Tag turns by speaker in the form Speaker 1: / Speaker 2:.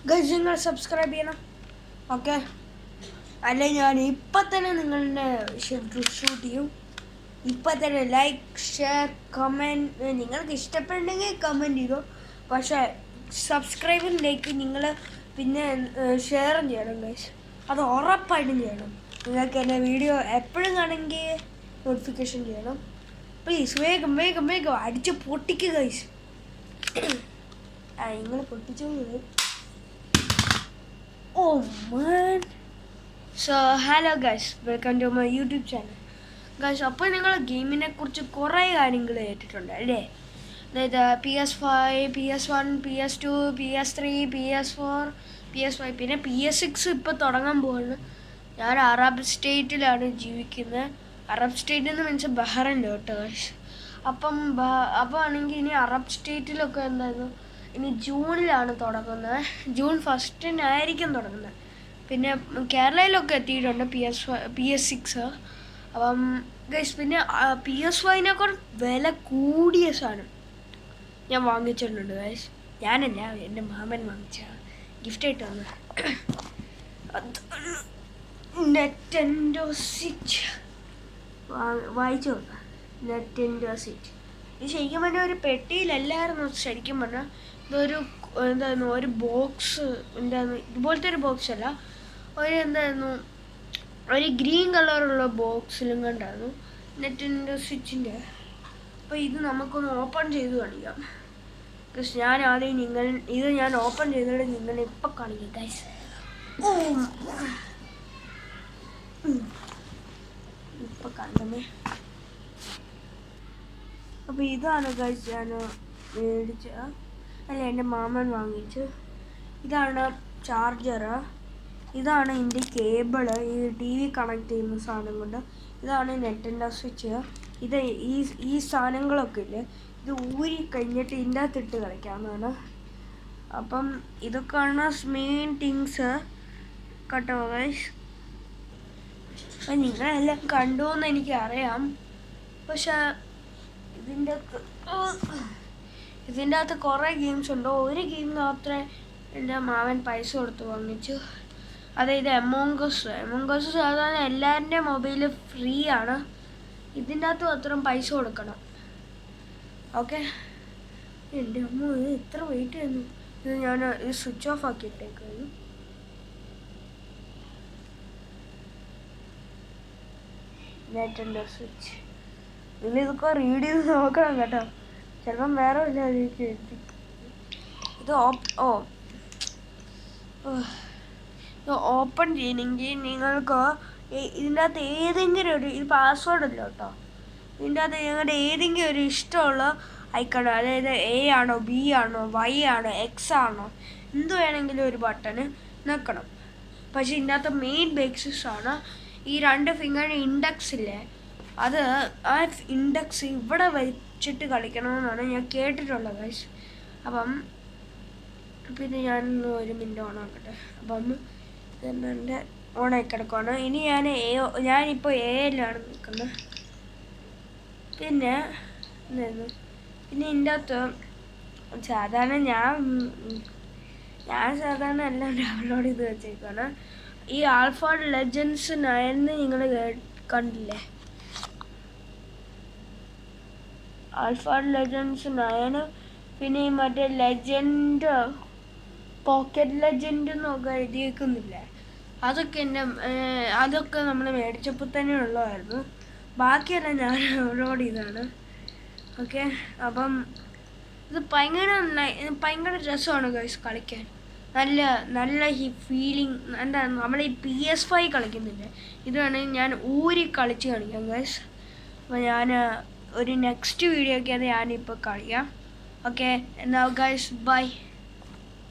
Speaker 1: Guys നിങ്ങൾ subscribe ചെയ്യണം. Okay, അല്ലെ ഞാൻ ഇപ്പം തന്നെ നിങ്ങളുടെ ഷൂട്ട് ചെയ്യും. ഇപ്പം തന്നെ ലൈക്ക്, ഷെയർ, കമൻറ്റ്. നിങ്ങൾക്ക് ഇഷ്ടപ്പെട്ടുണ്ടെങ്കിൽ കമൻറ്റ് ചെയ്തു. പക്ഷേ സബ്സ്ക്രൈബിലേക്ക് നിങ്ങൾ പിന്നെ ഷെയറും ചെയ്യണം ഗൈസ്. അത് ഉറപ്പായിട്ടും ചെയ്യണം. നിങ്ങൾക്ക് എൻ്റെ വീഡിയോ എപ്പോഴും കാണുമെങ്കിൽ നോട്ടിഫിക്കേഷൻ ചെയ്യണം. പ്ലീസ് വേഗം വേഗം വേഗം അടിച്ച് പൊട്ടിക്കുക ഗൈസ്. നിങ്ങൾ പൊട്ടിച്ചു. Oh man. So hello guys, welcome to my YouTube channel. Guys, അപ്പോൾ നിങ്ങൾ ഗെയിമിനെ കുറിച്ച് കുറേ കാര്യങ്ങൾ കേട്ടിട്ടുണ്ട് അല്ലേ? അതായത് PS5, PS1, PS2, PS3, PS4, PS5, പിന്നെ PS6 ഇപ്പോൾ തുടങ്ങാൻ പോകുന്നു. ഞാൻ അറബ് സ്റ്റേറ്റിലാണ് ജീവിക്കുന്നത്. അറബ് സ്റ്റേറ്റ് എന്ന് മീൻസ് ബഹ്റൈനിൽ കേട്ടോ ഗൈസ്. അപ്പോൾ ആണെങ്കിൽ ഇനി അറബ് സ്റ്റേറ്റിലൊക്കെ എന്തായിരുന്നു, ഇനി ജൂണിലാണ് തുടങ്ങുന്നത്. ജൂൺ 1 തുടങ്ങുന്നത്. പിന്നെ കേരളയിലൊക്കെ എത്തിയിട്ടുണ്ട് PS6. അപ്പം ഗൈസ് പിന്നെ PS5 വില കൂടിയ സാധനം ഞാൻ വാങ്ങിച്ചിട്ടുണ്ട് ഗൈസ്. ഞാനല്ല, എൻ്റെ മാമൻ വാങ്ങിച്ച ഗിഫ്റ്റായിട്ട് വന്നത്. നെറ്റൻഡോ സ്വിച്ച് വായിച്ചു നോക്കാം. നെറ്റൻഡോ സ്വിച്ച് ഇത് ശരിക്കും പറഞ്ഞാൽ ഒരു പെട്ടിയിലല്ലായിരുന്നു. ശരിക്കും പറഞ്ഞാൽ ഇതൊരു എന്തായിരുന്നു, ഒരു ബോക്സ് എന്തായിരുന്നു, ഇതുപോലത്തെ ഒരു ബോക്സ് അല്ല, ഒരു എന്തായിരുന്നു, ഒരു ഗ്രീൻ കളറുള്ള ബോക്സിലും കണ്ടായിരുന്നു നെറ്റിൻ്റെ സ്വിച്ചിൻ്റെ. അപ്പോൾ ഇത് നമുക്കൊന്ന് ഓപ്പൺ ചെയ്ത് കാണിക്കാം. ബിക്കോസ് ഞാൻ ആദ്യം ഇത് ഞാൻ ഓപ്പൺ ചെയ്തിട്ട് നിങ്ങളെ ഇപ്പം കാണിക്കാം ഗൈസ്. ഇപ്പം കണ്ടമേ. അപ്പോൾ ഇതാണ് ഗൈസ് ഞാൻ മേടിച്ച, അല്ല എൻ്റെ മാമൻ വാങ്ങിച്ച്. ഇതാണ് ചാർജർ, ഇതാണ് ഇതിൻ്റെ കേബിള്, ഈ TV കണക്ട് ചെയ്യുന്ന സാധനം കൊണ്ട്. ഇതാണ് നെറ്റിൻ്റെ സ്വിച്ച്. ഇത് ഈ സാധനങ്ങളൊക്കെ ഇല്ലേ, ഇത് ഊരി കഴിഞ്ഞിട്ട് ഇതിൻ്റെ അകത്തിട്ട് കളിക്കാവുന്നതാണ്. അപ്പം ഇതൊക്കെയാണ് മെയിൻ തിങ്സ് കേട്ടോ ഗൈസ്. അപ്പം നിങ്ങളെല്ലാം കണ്ടു എന്ന് എനിക്കറിയാം. പക്ഷേ ഇതിൻ്റെ അകത്ത് കുറേ ഗെയിംസ് ഉണ്ട്. ഒരു ഗെയിം മാത്രമേ എൻ്റെ മാവൻ പൈസ കൊടുത്ത് വാങ്ങിച്ചു. അതായത് എമോങ് അസ് സാധാരണ എല്ലാവരുടെയും മൊബൈൽ ഫ്രീ ആണ്. ഇതിൻ്റെ അകത്ത് മാത്രം പൈസ കൊടുക്കണം. ഓക്കെ, എൻ്റെ അമ്മ എത്ര വെയിറ്റ് ചെയ്യുന്നു. ഇത് ഞാൻ ഇത് സ്വിച്ച് ഓഫ് ആക്കിയിട്ടേക്കുന്നു. നെറ്റിൻ്റെ സ്വിച്ച് ഇതൊക്കെ റീഡ് ചെയ്ത് നോക്കണം കേട്ടോ. ചിലപ്പം വേറെ വല്ല എഴുതി. ഇത് ഓപ്പൺ ചെയ്യണമെങ്കിൽ നിങ്ങൾക്ക് ഇതിൻ്റെ അകത്ത് ഏതെങ്കിലും ഒരു, ഇത് പാസ്വേഡ് അല്ല കേട്ടോ, ഇതിൻ്റെ അകത്ത് ഞങ്ങളുടെ ഏതെങ്കിലും ഒരു ഇഷ്ടമുള്ള ഐക്കൺ, അതായത് A ആണോ, B ആണോ, Y ആണോ, X ആണോ, എന്ത് വേണമെങ്കിലും ഒരു ബട്ടണ് നിൽക്കണം. പക്ഷേ ഇതിൻ്റെ അകത്ത് മെയിൻ ബേസിസ് ആണ് ഈ 2 ഫിംഗറിന് ഇൻഡെക്സ് ഇല്ലേ, അത് ആ ഇൻഡെക്സ് ഇവിടെ വെച്ചിട്ട് കളിക്കണമെന്നാണ് ഞാൻ കേട്ടിട്ടുള്ളത് ഗൈസ്. അപ്പം പിന്നെ ഞാൻ 1 മിനിറ്റ് ഓൺ ആക്കട്ടെ. അപ്പം ഇതെന്നെ ഓണായി കിടക്കുവാണ്. ഇനി ഞാനിപ്പോൾ Aയിലാണ് നിൽക്കുന്നത്. പിന്നെ എന്തായിരുന്നു, പിന്നെ ഇതിൻ്റെ അകത്ത് സാധാരണ ഞാൻ സാധാരണ എല്ലാം ഡൗൺലോഡ് ചെയ്ത് വെച്ചേക്കാണ്. ഈ ആൽഫാഡ് ലെജൻഡ്സ് 9 നിങ്ങൾ കണ്ടില്ലേ? ആൽഫാഡ് ലെജൻഡ്സ് 9, പിന്നെ ഈ മറ്റേ ലെജൻഡ്, പോക്കറ്റ് ലെജൻഡ് എന്നൊക്കെ എഴുതിയേക്കുന്നില്ലേ, അതൊക്കെ നമ്മൾ മേടിച്ചപ്പോൾ തന്നെ ഉള്ളതായിരുന്നു. ബാക്കിയെല്ലാം ഞാൻ ഡൗൺലോഡ് ചെയ്തതാണ്. ഓക്കെ, അപ്പം ഇത് ഭയങ്കര രസമാണ് ഗൈസ് കളിക്കാൻ. നല്ല ഫീലിംഗ്. എന്താ നമ്മൾ ഈ PS5 കളിക്കുന്നില്ലേ, ഇത് വേണമെങ്കിൽ ഞാൻ ഊരി കളിച്ച് കാണിക്കാം ഗൈസ്. അപ്പോൾ ഞാൻ ഒരു നെക്സ്റ്റ് വീഡിയോ ഒക്കെ ഞാനിപ്പോൾ കളിക്കാം. ഓക്കെ, എന്നാൽ ഗൈസ് ബൈ.